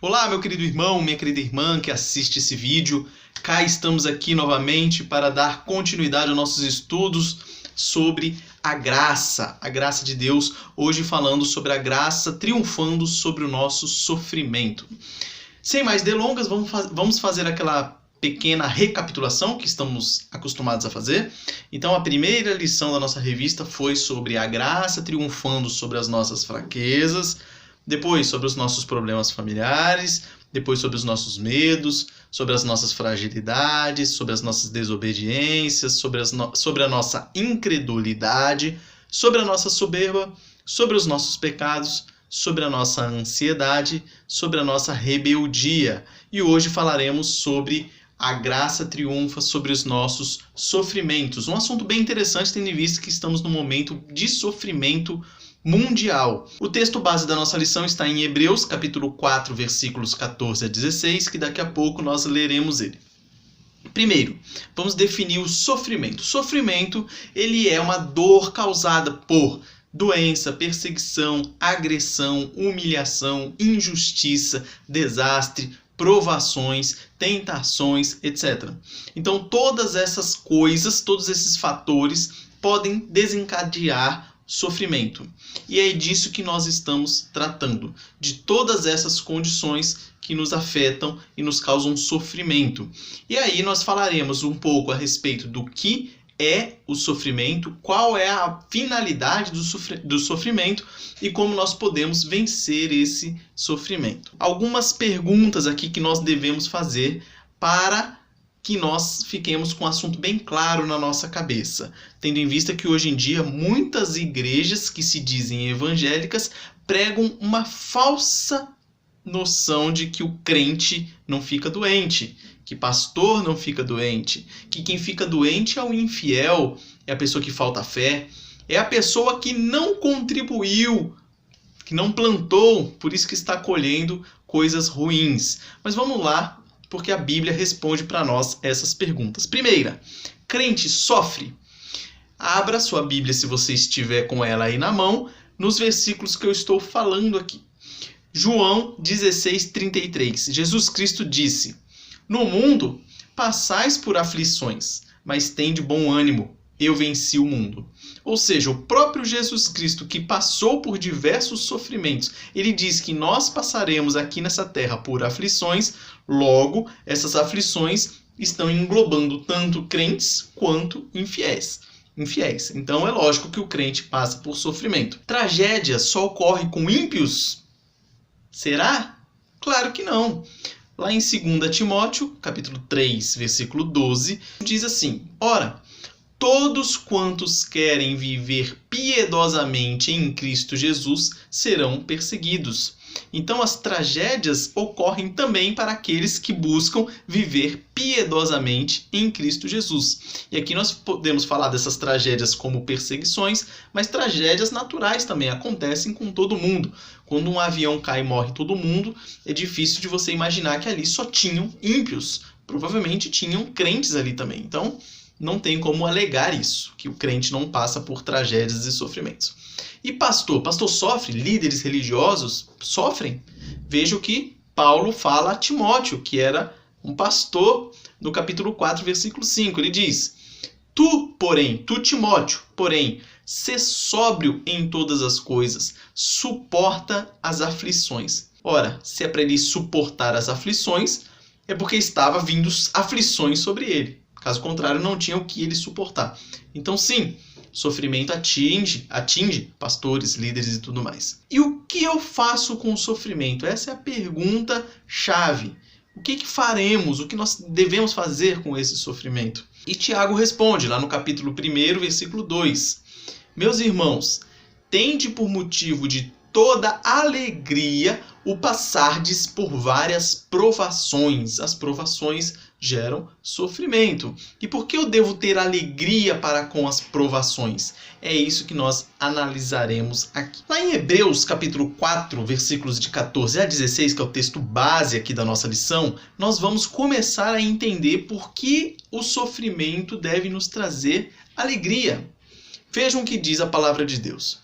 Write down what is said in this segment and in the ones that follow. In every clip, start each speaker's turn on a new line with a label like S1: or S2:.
S1: Olá, meu querido irmão, minha querida irmã que assiste esse vídeo. Cá estamos aqui novamente para dar continuidade aos nossos estudos sobre a graça de Deus. Hoje falando sobre a graça triunfando sobre o nosso sofrimento. Sem mais delongas, vamos fazer aquela pequena recapitulação que estamos acostumados a fazer. Então, a primeira lição da nossa revista foi sobre a graça triunfando sobre as nossas fraquezas. Depois sobre os nossos problemas familiares, depois sobre os nossos medos, sobre as nossas fragilidades, sobre as nossas desobediências, sobre a nossa incredulidade, sobre a nossa soberba, sobre os nossos pecados, sobre a nossa ansiedade, sobre a nossa rebeldia. E hoje falaremos sobre a graça triunfa sobre os nossos sofrimentos. Um assunto bem interessante, tendo em vista que estamos num momento de sofrimento mundial. O texto base da nossa lição está em Hebreus, capítulo 4, versículos 14 a 16, que daqui a pouco nós leremos ele. Primeiro, vamos definir o sofrimento. O sofrimento, ele é uma dor causada por doença, perseguição, agressão, humilhação, injustiça, desastre, provações, tentações, etc. Então, todas essas coisas, todos esses fatores podem desencadear sofrimento. E é disso que nós estamos tratando, de todas essas condições que nos afetam e nos causam sofrimento. E aí nós falaremos um pouco a respeito do que é o sofrimento, qual é a finalidade do sofrimento e como nós podemos vencer esse sofrimento. Algumas perguntas aqui que nós devemos fazer para que nós fiquemos com o assunto bem claro na nossa cabeça, tendo em vista que hoje em dia muitas igrejas que se dizem evangélicas pregam uma falsa noção de que o crente não fica doente, que pastor não fica doente, que quem fica doente é o infiel, é a pessoa que falta fé, é a pessoa que não contribuiu, que não plantou, por isso que está colhendo coisas ruins. Mas vamos lá, porque a Bíblia responde para nós essas perguntas. Primeira, crente sofre? Abra sua Bíblia, se você estiver com ela aí na mão, nos versículos que eu estou falando aqui. João 16:33. Jesus Cristo disse: "No mundo passais por aflições, mas tende bom ânimo, eu venci o mundo." Ou seja, o próprio Jesus Cristo, que passou por diversos sofrimentos, ele diz que nós passaremos aqui nessa terra por aflições, logo, essas aflições estão englobando tanto crentes quanto infiéis. Então, é lógico que o crente passa por sofrimento. Tragédia só ocorre com ímpios? Será? Claro que não. Lá em 2 Timóteo, capítulo 3, versículo 12, diz assim: "Ora, todos quantos querem viver piedosamente em Cristo Jesus serão perseguidos." Então as tragédias ocorrem também para aqueles que buscam viver piedosamente em Cristo Jesus. E aqui nós podemos falar dessas tragédias como perseguições, mas tragédias naturais também acontecem com todo mundo. Quando um avião cai e morre todo mundo, é difícil de você imaginar que ali só tinham ímpios. Provavelmente tinham crentes ali também. Então, não tem como alegar isso, que o crente não passa por tragédias e sofrimentos. E pastor sofre? Líderes religiosos sofrem? Veja o que Paulo fala a Timóteo, que era um pastor, no capítulo 4, versículo 5. Ele diz: Tu, Timóteo, sê sóbrio em todas as coisas, suporta as aflições. Ora, se é para ele suportar as aflições, é porque estava vindo aflições sobre ele. Caso contrário, não tinha o que ele suportar. Então, sim, sofrimento atinge pastores, líderes e tudo mais. E o que eu faço com o sofrimento? Essa é a pergunta chave. O que faremos? O que nós devemos fazer com esse sofrimento? E Tiago responde lá no capítulo 1, versículo 2. "Meus irmãos, tende por motivo de toda alegria o passardes por várias provações." As provações geram sofrimento. E por que eu devo ter alegria para com as provações? É isso que nós analisaremos aqui. Lá em Hebreus, capítulo 4, versículos de 14 a 16, que é o texto base aqui da nossa lição, nós vamos começar a entender por que o sofrimento deve nos trazer alegria. Vejam o que diz a palavra de Deus.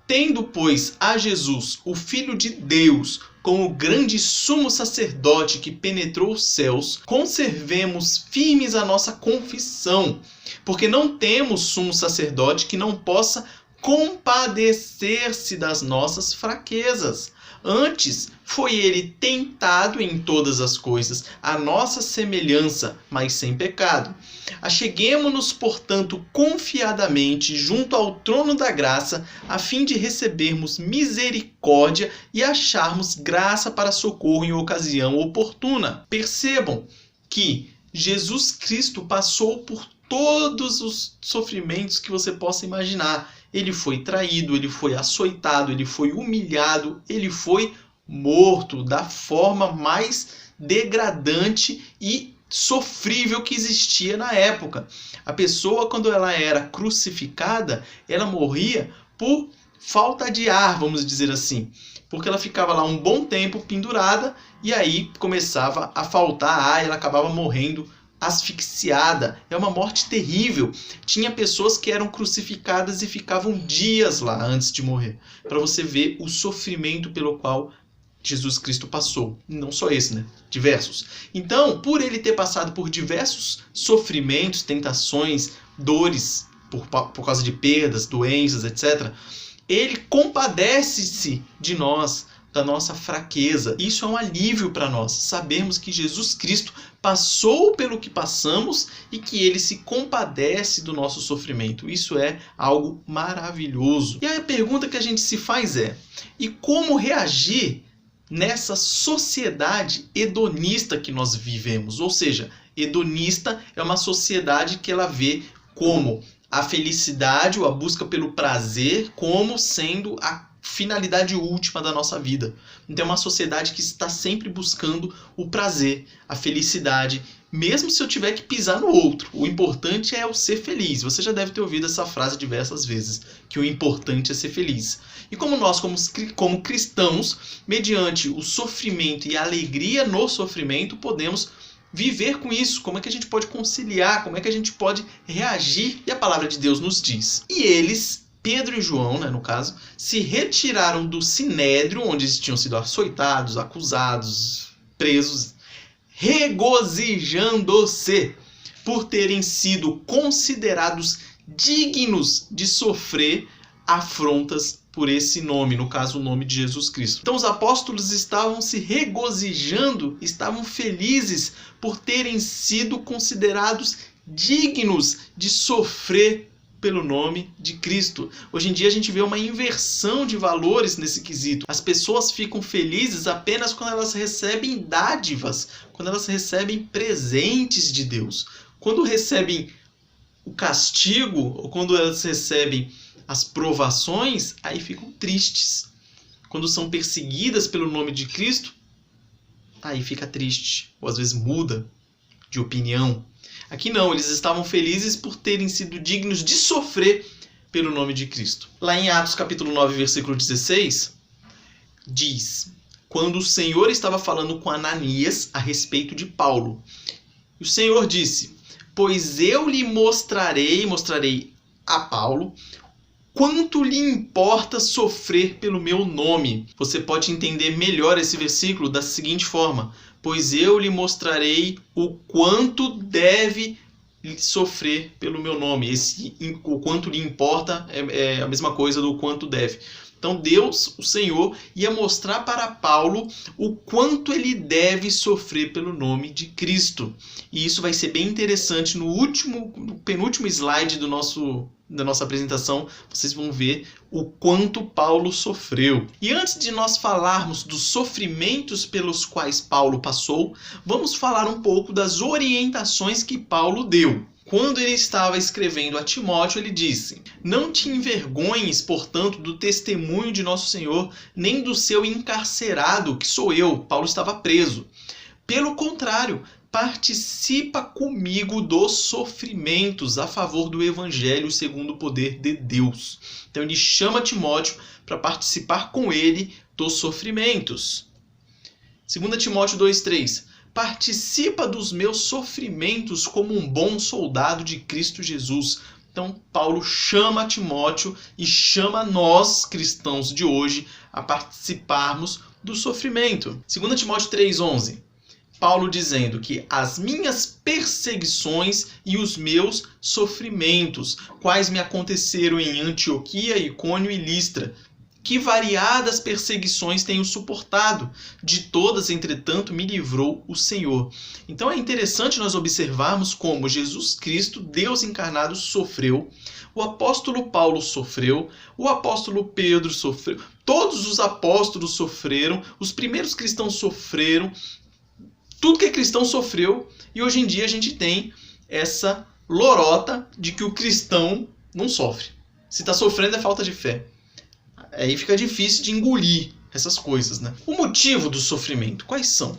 S1: "Tendo, pois, a Jesus, o Filho de Deus, como grande sumo sacerdote que penetrou os céus, conservemos firmes a nossa confissão, porque não temos sumo sacerdote que não possa compadecer-se das nossas fraquezas. Antes, foi ele tentado em todas as coisas, à nossa semelhança, mas sem pecado. Acheguemo-nos, portanto, confiadamente junto ao trono da graça, a fim de recebermos misericórdia e acharmos graça para socorro em ocasião oportuna. Percebam que Jesus Cristo passou por todos os sofrimentos que você possa imaginar. Ele foi traído, ele foi açoitado, ele foi humilhado, ele foi morto da forma mais degradante e sofrível que existia na época. A pessoa, quando ela era crucificada, ela morria por falta de ar, vamos dizer assim. Porque ela ficava lá um bom tempo pendurada e aí começava a faltar ar e ela acabava morrendo asfixiada. É uma morte terrível. Tinha pessoas que eram crucificadas e ficavam dias lá antes de morrer. Para você ver o sofrimento pelo qual Jesus Cristo passou. Não só esse, né? Diversos. Então, por ele ter passado por diversos sofrimentos, tentações, dores, por causa de perdas, doenças, etc., ele compadece-se de nós, da nossa fraqueza. Isso é um alívio para nós, sabermos que Jesus Cristo passou pelo que passamos e que ele se compadece do nosso sofrimento. Isso é algo maravilhoso. E aí a pergunta que a gente se faz é: e como reagir nessa sociedade hedonista que nós vivemos? Ou seja, hedonista é uma sociedade que ela vê como a felicidade ou a busca pelo prazer como sendo a finalidade última da nossa vida. Então é uma sociedade que está sempre buscando o prazer, a felicidade, mesmo se eu tiver que pisar no outro. O importante é eu ser feliz. Você já deve ter ouvido essa frase diversas vezes, que o importante é ser feliz. E como nós, como cristãos, mediante o sofrimento e a alegria no sofrimento, podemos viver com isso. Como é que a gente pode conciliar? Como é que a gente pode reagir? E a palavra de Deus nos diz: e eles, Pedro e João, no caso, se retiraram do sinédrio, onde eles tinham sido açoitados, acusados, presos, regozijando-se por terem sido considerados dignos de sofrer afrontas por esse nome, no caso o nome de Jesus Cristo. Então os apóstolos estavam se regozijando, estavam felizes por terem sido considerados dignos de sofrer pelo nome de Cristo. Hoje em dia a gente vê uma inversão de valores nesse quesito. As pessoas ficam felizes apenas quando elas recebem dádivas, quando elas recebem presentes de Deus. Quando recebem o castigo, ou quando elas recebem as provações, aí ficam tristes. Quando são perseguidas pelo nome de Cristo, aí fica triste, ou às vezes muda de opinião. Aqui não, eles estavam felizes por terem sido dignos de sofrer pelo nome de Cristo. Lá em Atos capítulo 9, versículo 16, diz: quando o Senhor estava falando com Ananias a respeito de Paulo, o Senhor disse: pois eu lhe mostrarei a Paulo quanto lhe importa sofrer pelo meu nome. Você pode entender melhor esse versículo da seguinte forma: pois eu lhe mostrarei o quanto deve sofrer pelo meu nome. O quanto lhe importa é a mesma coisa do quanto deve. Então Deus, o Senhor, ia mostrar para Paulo o quanto ele deve sofrer pelo nome de Cristo. E isso vai ser bem interessante no penúltimo slide da nossa apresentação. Vocês vão ver o quanto Paulo sofreu. E antes de nós falarmos dos sofrimentos pelos quais Paulo passou, vamos falar um pouco das orientações que Paulo deu. Quando ele estava escrevendo a Timóteo, ele disse: não te envergonhes, portanto, do testemunho de nosso Senhor, nem do seu encarcerado, que sou eu. Paulo estava preso. Pelo contrário, participa comigo dos sofrimentos a favor do Evangelho segundo o poder de Deus. Então ele chama Timóteo para participar com ele dos sofrimentos. 2 Timóteo 2,3: participa dos meus sofrimentos como um bom soldado de Cristo Jesus. Então Paulo chama Timóteo e chama nós, cristãos de hoje, a participarmos do sofrimento. 2 Timóteo 3,11. Paulo dizendo que as minhas perseguições e os meus sofrimentos, quais me aconteceram em Antioquia, Icônio e Listra, que variadas perseguições tenho suportado. De todas, entretanto, me livrou o Senhor. Então é interessante nós observarmos como Jesus Cristo, Deus encarnado, sofreu. O apóstolo Paulo sofreu. O apóstolo Pedro sofreu. Todos os apóstolos sofreram. Os primeiros cristãos sofreram. Tudo que é cristão sofreu. E hoje em dia a gente tem essa lorota de que o cristão não sofre. Se está sofrendo é falta de fé. Aí fica difícil de engolir essas coisas, né? O motivo do sofrimento, quais são?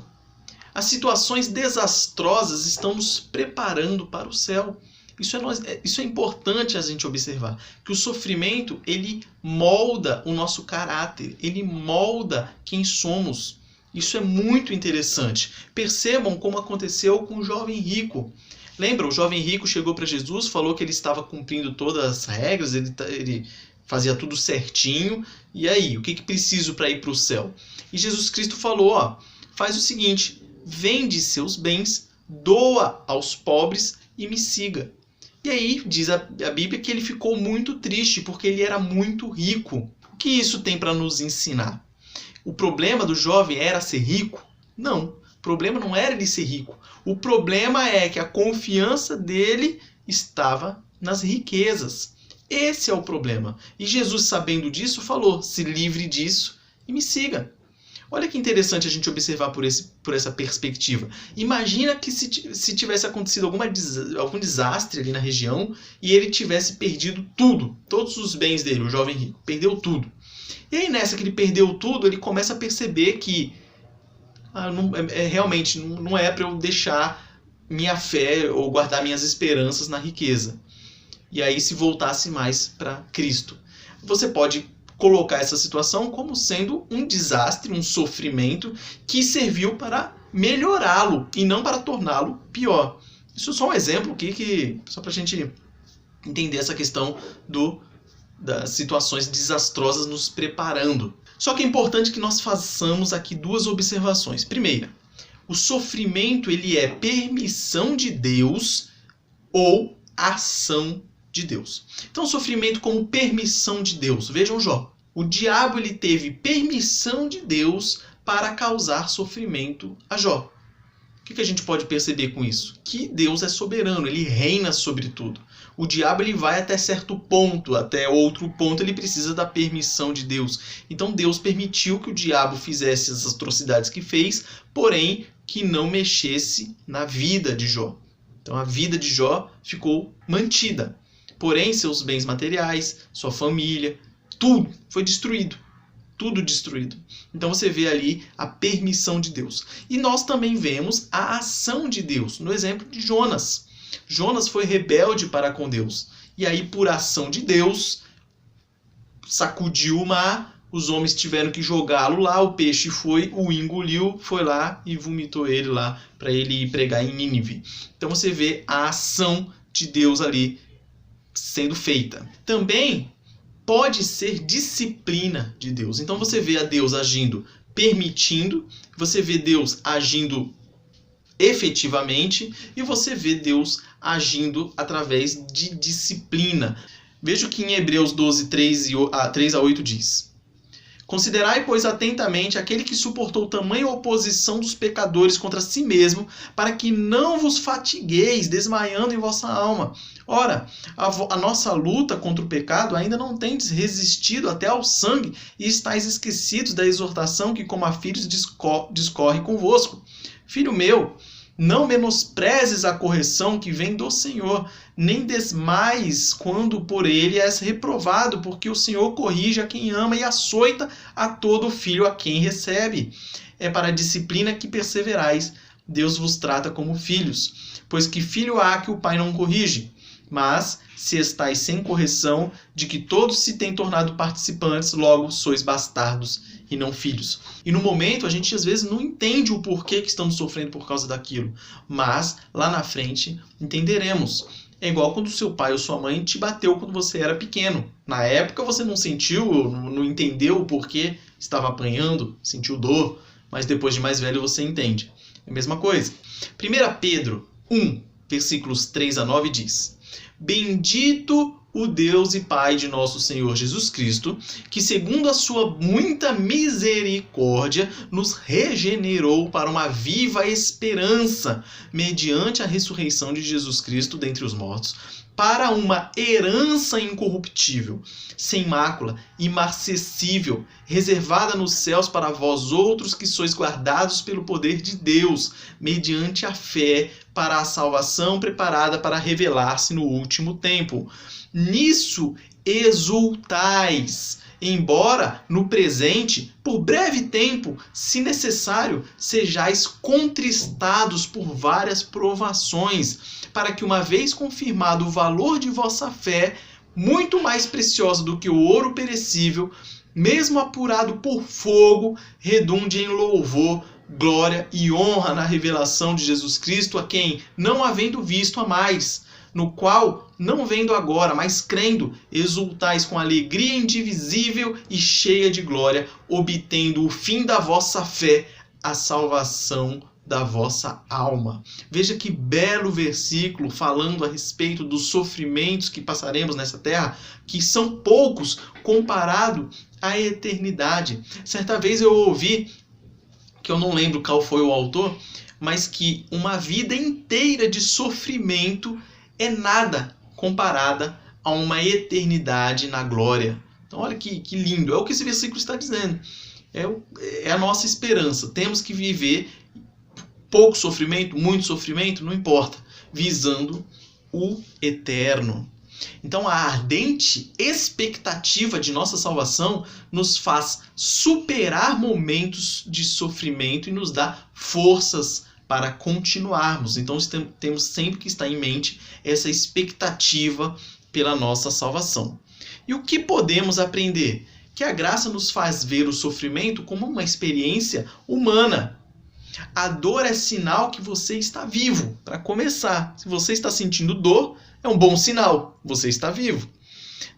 S1: As situações desastrosas estão nos preparando para o céu. Isso é importante a gente observar. Que o sofrimento, ele molda o nosso caráter. Ele molda quem somos. Isso é muito interessante. Percebam como aconteceu com o jovem rico. Lembra? O jovem rico chegou para Jesus, falou que ele estava cumprindo todas as regras, ele fazia tudo certinho. E aí, o que preciso para ir para o céu? E Jesus Cristo falou, faz o seguinte, vende seus bens, doa aos pobres e me siga. E aí, diz a Bíblia que ele ficou muito triste, porque ele era muito rico. O que isso tem para nos ensinar? O problema do jovem era ser rico? Não, o problema não era ele ser rico. O problema é que a confiança dele estava nas riquezas. Esse é o problema. E Jesus, sabendo disso, falou, se livre disso e me siga. Olha que interessante a gente observar por essa perspectiva. Imagina que se tivesse acontecido algum desastre ali na região e ele tivesse perdido tudo, todos os bens dele, o jovem rico, perdeu tudo. E aí nessa que ele perdeu tudo, ele começa a perceber que realmente não é para eu deixar minha fé ou guardar minhas esperanças na riqueza. E aí se voltasse mais para Cristo. Você pode colocar essa situação como sendo um desastre, um sofrimento que serviu para melhorá-lo e não para torná-lo pior. Isso é só um exemplo aqui, só para a gente entender essa questão das situações desastrosas nos preparando. Só que é importante que nós façamos aqui duas observações. Primeira, o sofrimento ele é permissão de Deus ou ação de Deus. Então, o sofrimento como permissão de Deus. Vejam Jó. O diabo ele teve permissão de Deus para causar sofrimento a Jó. O que a gente pode perceber com isso? Que Deus é soberano, ele reina sobre tudo. O diabo ele vai até certo ponto, até outro ponto ele precisa da permissão de Deus. Então Deus permitiu que o diabo fizesse as atrocidades que fez, porém que não mexesse na vida de Jó. Então a vida de Jó ficou mantida. Porém, seus bens materiais, sua família, tudo foi destruído. Tudo destruído. Então você vê ali a permissão de Deus. E nós também vemos a ação de Deus. No exemplo de Jonas. Jonas foi rebelde para com Deus. E aí, por ação de Deus, sacudiu o mar, os homens tiveram que jogá-lo lá, o peixe o engoliu, foi lá e vomitou ele lá para ele ir pregar em Nínive. Então você vê a ação de Deus ali sendo feita. Também pode ser disciplina de Deus. Então você vê a Deus agindo permitindo, você vê Deus agindo efetivamente e você vê Deus agindo através de disciplina. Veja o que em Hebreus 12, 3 a 8 diz. Considerai, pois, atentamente aquele que suportou tamanha oposição dos pecadores contra si mesmo, para que não vos fatigueis, desmaiando em vossa alma. Ora, a nossa luta contra o pecado ainda não tendes resistido até ao sangue, e estáis esquecidos da exortação que, como a filhos, discorre convosco. Filho meu, não menosprezes a correção que vem do Senhor, nem desmaies quando por ele és reprovado, porque o Senhor corrige a quem ama e açoita a todo filho a quem recebe. É para a disciplina que perseverais. Deus vos trata como filhos, pois que filho há que o pai não corrige? Mas, se estáis sem correção, de que todos se têm tornado participantes, logo sois bastardos e não filhos. E no momento a gente às vezes não entende o porquê que estamos sofrendo por causa daquilo. Mas lá na frente entenderemos. É igual quando seu pai ou sua mãe te bateu quando você era pequeno. Na época você não sentiu, não entendeu o porquê, estava apanhando, sentiu dor, mas depois de mais velho você entende. É a mesma coisa. 1 Pedro 1, versículos 3 a 9 diz: Bendito o Deus e Pai de nosso Senhor Jesus Cristo, que segundo a sua muita misericórdia nos regenerou para uma viva esperança, mediante a ressurreição de Jesus Cristo dentre os mortos, para uma herança incorruptível, sem mácula, imarcessível, reservada nos céus para vós outros que sois guardados pelo poder de Deus, mediante a fé, para a salvação preparada para revelar-se no último tempo. Nisso exultais, embora no presente, por breve tempo, se necessário, sejais contristados por várias provações, para que, uma vez confirmado o valor de vossa fé, muito mais preciosa do que o ouro perecível, mesmo apurado por fogo, redunde em louvor, glória e honra na revelação de Jesus Cristo, a quem, não havendo visto, amais, no qual, não vendo agora, mas crendo, exultais com alegria indivisível e cheia de glória, obtendo o fim da vossa fé, a salvação da vossa alma. Veja que belo versículo falando a respeito dos sofrimentos que passaremos nessa terra, que são poucos comparado à eternidade. Certa vez eu ouvi, que eu não lembro qual foi o autor, mas que uma vida inteira de sofrimento é nada comparada a uma eternidade na glória. Então olha que lindo, é o que esse versículo está dizendo. É a nossa esperança. Temos que viver pouco sofrimento, muito sofrimento, não importa, visando o eterno. Então a ardente expectativa de nossa salvação nos faz superar momentos de sofrimento e nos dá forças para continuarmos. Então temos sempre que estar em mente essa expectativa pela nossa salvação. E o que podemos aprender? Que a graça nos faz ver o sofrimento como uma experiência humana. A dor é sinal que você está vivo, para começar. Se você está sentindo dor, é um bom sinal, você está vivo.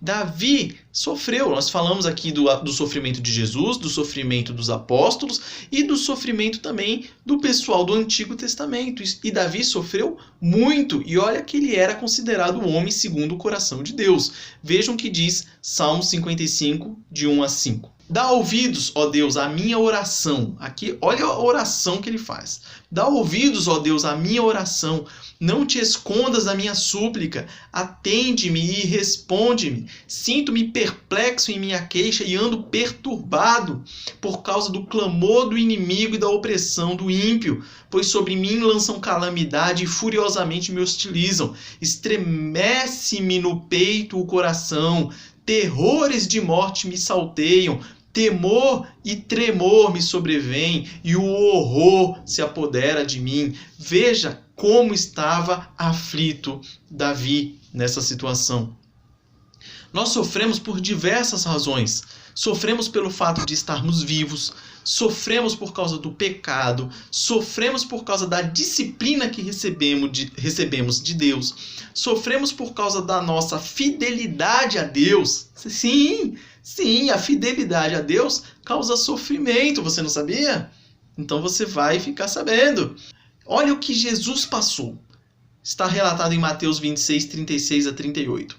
S1: Davi sofreu, nós falamos aqui do sofrimento de Jesus, do sofrimento dos apóstolos e do sofrimento também do pessoal do Antigo Testamento. E Davi sofreu muito, e olha que ele era considerado o homem segundo o coração de Deus. Vejam o que diz Salmo 55, de 1 a 5. Dá ouvidos, ó Deus, à minha oração. Aqui, olha a oração que ele faz. Dá ouvidos, ó Deus, à minha oração. Não te escondas da minha súplica. Atende-me e responde-me. Sinto-me perplexo em minha queixa e ando perturbado por causa do clamor do inimigo e da opressão do ímpio, pois sobre mim lançam calamidade e furiosamente me hostilizam. Estremece-me no peito o coração. Terrores de morte me salteiam. Temor e tremor me sobrevêm e o horror se apodera de mim. Veja como estava aflito Davi nessa situação. Nós sofremos por diversas razões. Sofremos pelo fato de estarmos vivos, sofremos por causa do pecado, sofremos por causa da disciplina que recebemos de Deus, sofremos por causa da nossa fidelidade a Deus. Sim, a fidelidade a Deus causa sofrimento, você não sabia? Então você vai ficar sabendo. Olha o que Jesus passou. Está relatado em Mateus 26, 36 a 38.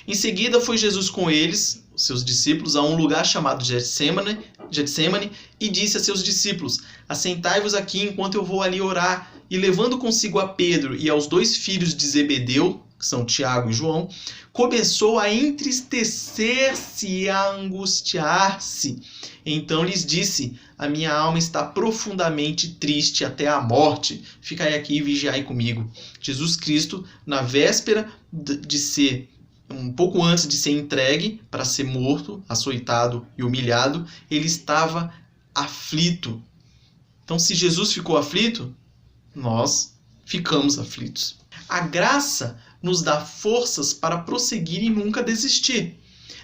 S1: Em seguida foi Jesus com eles, seus discípulos, a um lugar chamado Getsemane, e disse a seus discípulos: assentai-vos aqui enquanto eu vou ali orar. E levando consigo a Pedro e aos 2 filhos de Zebedeu, que são Tiago e João, começou a entristecer-se e a angustiar-se. Então lhes disse: a minha alma está profundamente triste até a morte. Ficai aqui e vigiai comigo. Jesus Cristo, na véspera de ser, um pouco antes de ser entregue para ser morto, açoitado e humilhado, ele estava aflito. Então, se Jesus ficou aflito, nós ficamos aflitos. A graça nos dá forças para prosseguir e nunca desistir.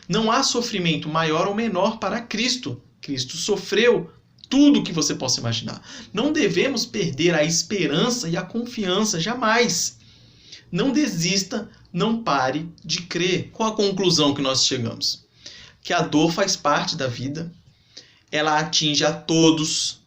S1: Não há sofrimento maior ou menor para Cristo. Cristo sofreu tudo o que você possa imaginar. Não devemos perder a esperança e a confiança jamais. Não desista, não pare de crer. Qual a conclusão que nós chegamos? Que a dor faz parte da vida. ela atinge a todos.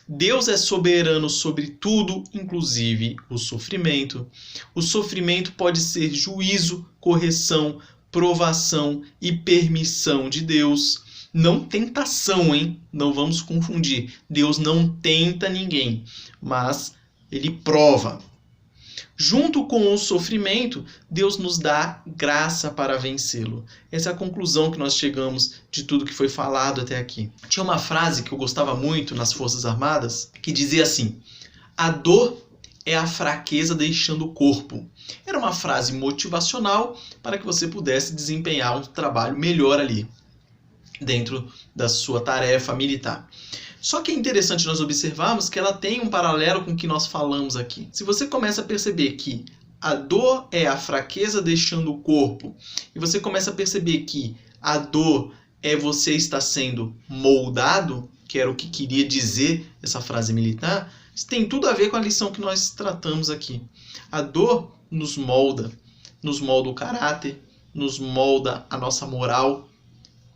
S1: Deus é soberano sobre tudo, inclusive o sofrimento. O sofrimento pode ser juízo, correção, provação e permissão de Deus. Não tentação, hein? Não vamos confundir. Deus não tenta ninguém, mas ele prova. Junto com o sofrimento, Deus nos dá graça para vencê-lo. Essa é a conclusão que nós chegamos de tudo que foi falado até aqui. Tinha uma frase que eu gostava muito nas Forças Armadas, que dizia assim: a dor é a fraqueza deixando o corpo. Era uma frase motivacional para que você pudesse desempenhar um trabalho melhor ali, dentro da sua tarefa militar. Só que é interessante nós observarmos que ela tem um paralelo com o que nós falamos aqui. Se você começa a perceber que a dor é a fraqueza deixando o corpo, e você começa a perceber que a dor é você estar sendo moldado, que era o que queria dizer essa frase militar, isso tem tudo a ver com a lição que nós tratamos aqui. A dor nos molda o caráter, nos molda a nossa moral.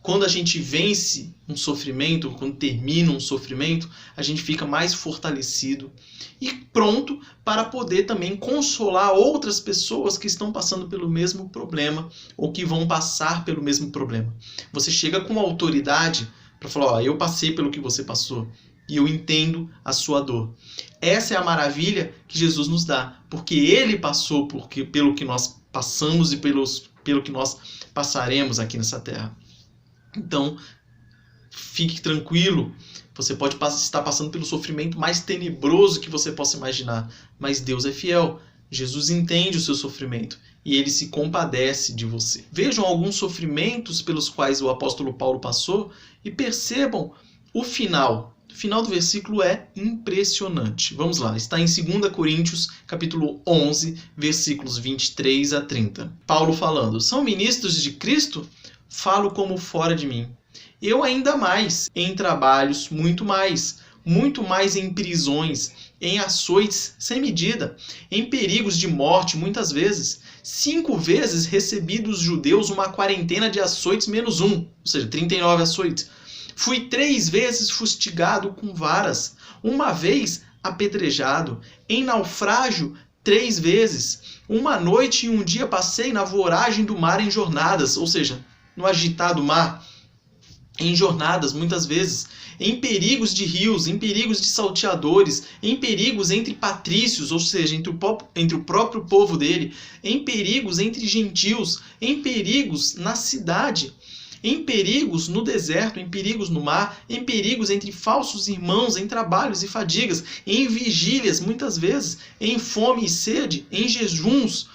S1: Quando a gente vence um sofrimento, quando termina um sofrimento, a gente fica mais fortalecido e pronto para poder também consolar outras pessoas que estão passando pelo mesmo problema ou que vão passar pelo mesmo problema. Você chega com autoridade para falar: ó, eu passei pelo que você passou e eu entendo a sua dor. Essa é a maravilha que Jesus nos dá, porque ele passou pelo que nós passamos e pelo que nós passaremos aqui nessa terra. Então, fique tranquilo, você pode estar passando pelo sofrimento mais tenebroso que você possa imaginar, mas Deus é fiel, Jesus entende o seu sofrimento e ele se compadece de você. Vejam alguns sofrimentos pelos quais o apóstolo Paulo passou e percebam o final. O final do versículo é impressionante. Vamos lá, está em 2 Coríntios, capítulo 11, versículos 23 a 30. Paulo falando: são ministros de Cristo? Falo como fora de mim. Eu ainda mais, em trabalhos, muito mais em prisões, em açoites sem medida, em perigos de morte muitas vezes. 5 vezes recebi dos judeus uma quarentena de açoites menos 1, ou seja, 39 açoites. Fui 3 vezes fustigado com varas, 1 vez apedrejado, em naufrágio 3 vezes. 1 noite e 1 dia passei na voragem do mar em jornadas, ou seja, no agitado mar, em jornadas muitas vezes, em perigos de rios, em perigos de salteadores, em perigos entre patrícios, ou seja, entre o próprio povo dele, em perigos entre gentios, em perigos na cidade, em perigos no deserto, em perigos no mar, em perigos entre falsos irmãos, em trabalhos e fadigas, em vigílias muitas vezes, em fome e sede, em jejuns,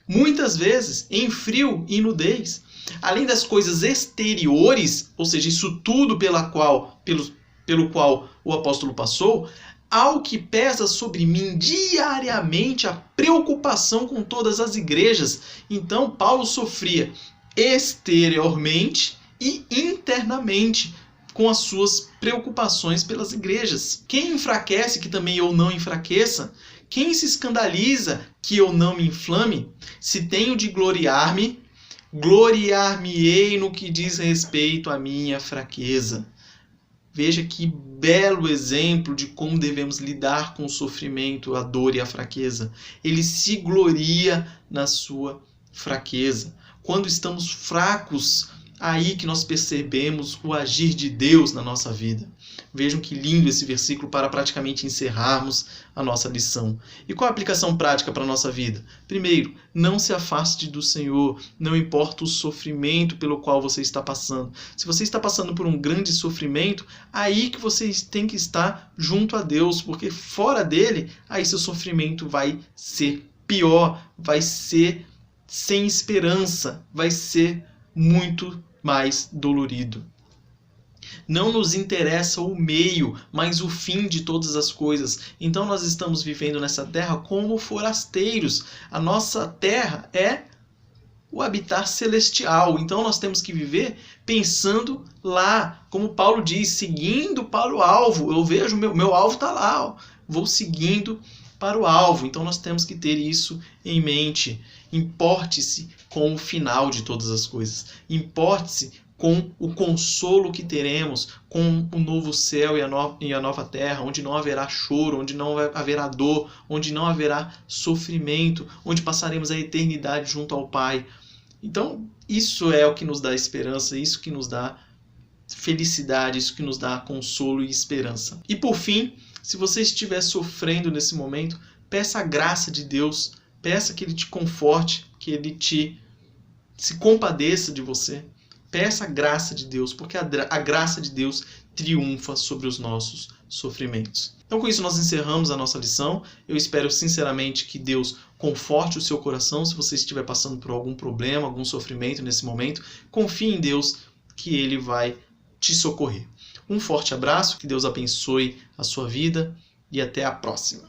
S1: muitas vezes, em frio e nudez. Além das coisas exteriores, ou seja, isso tudo pelo qual o apóstolo passou, ao que pesa sobre mim diariamente a preocupação com todas as igrejas. Então, Paulo sofria exteriormente e internamente com as suas preocupações pelas igrejas. Quem enfraquece que também eu não enfraqueça? Quem se escandaliza que eu não me inflame? Se tenho de gloriar-me, gloriar-me-ei no que diz respeito à minha fraqueza. Veja que belo exemplo de como devemos lidar com o sofrimento, a dor e a fraqueza. Ele se gloria na sua fraqueza. Quando estamos fracos, aí que nós percebemos o agir de Deus na nossa vida. Vejam que lindo esse versículo para praticamente encerrarmos a nossa lição. E qual a aplicação prática para a nossa vida? Primeiro, não se afaste do Senhor, não importa o sofrimento pelo qual você está passando. Se você está passando por um grande sofrimento, aí que você tem que estar junto a Deus, porque fora dele, aí seu sofrimento vai ser pior, vai ser sem esperança, vai ser muito mais dolorido. Não nos interessa o meio, mas o fim de todas as coisas. Então nós estamos vivendo nessa terra como forasteiros. A nossa terra é o habitar celestial. Então nós temos que viver pensando lá, como Paulo diz, seguindo para o alvo. Eu vejo, meu alvo está lá, ó. Vou seguindo para o alvo. Então nós temos que ter isso em mente. Importe-se com o final de todas as coisas. Importe-se com o consolo que teremos, com o novo céu e a nova terra, onde não haverá choro, onde não haverá dor, onde não haverá sofrimento, onde passaremos a eternidade junto ao Pai. Então, isso é o que nos dá esperança, isso que nos dá felicidade, isso que nos dá consolo e esperança. E por fim, se você estiver sofrendo nesse momento, peça a graça de Deus, peça que Ele te conforte, que Ele se compadeça de você. Peça a graça de Deus, porque a graça de Deus triunfa sobre os nossos sofrimentos. Então, com isso, nós encerramos a nossa lição. Eu espero sinceramente que Deus conforte o seu coração se você estiver passando por algum problema, algum sofrimento nesse momento. Confie em Deus que Ele vai te socorrer. Um forte abraço, que Deus abençoe a sua vida e até a próxima.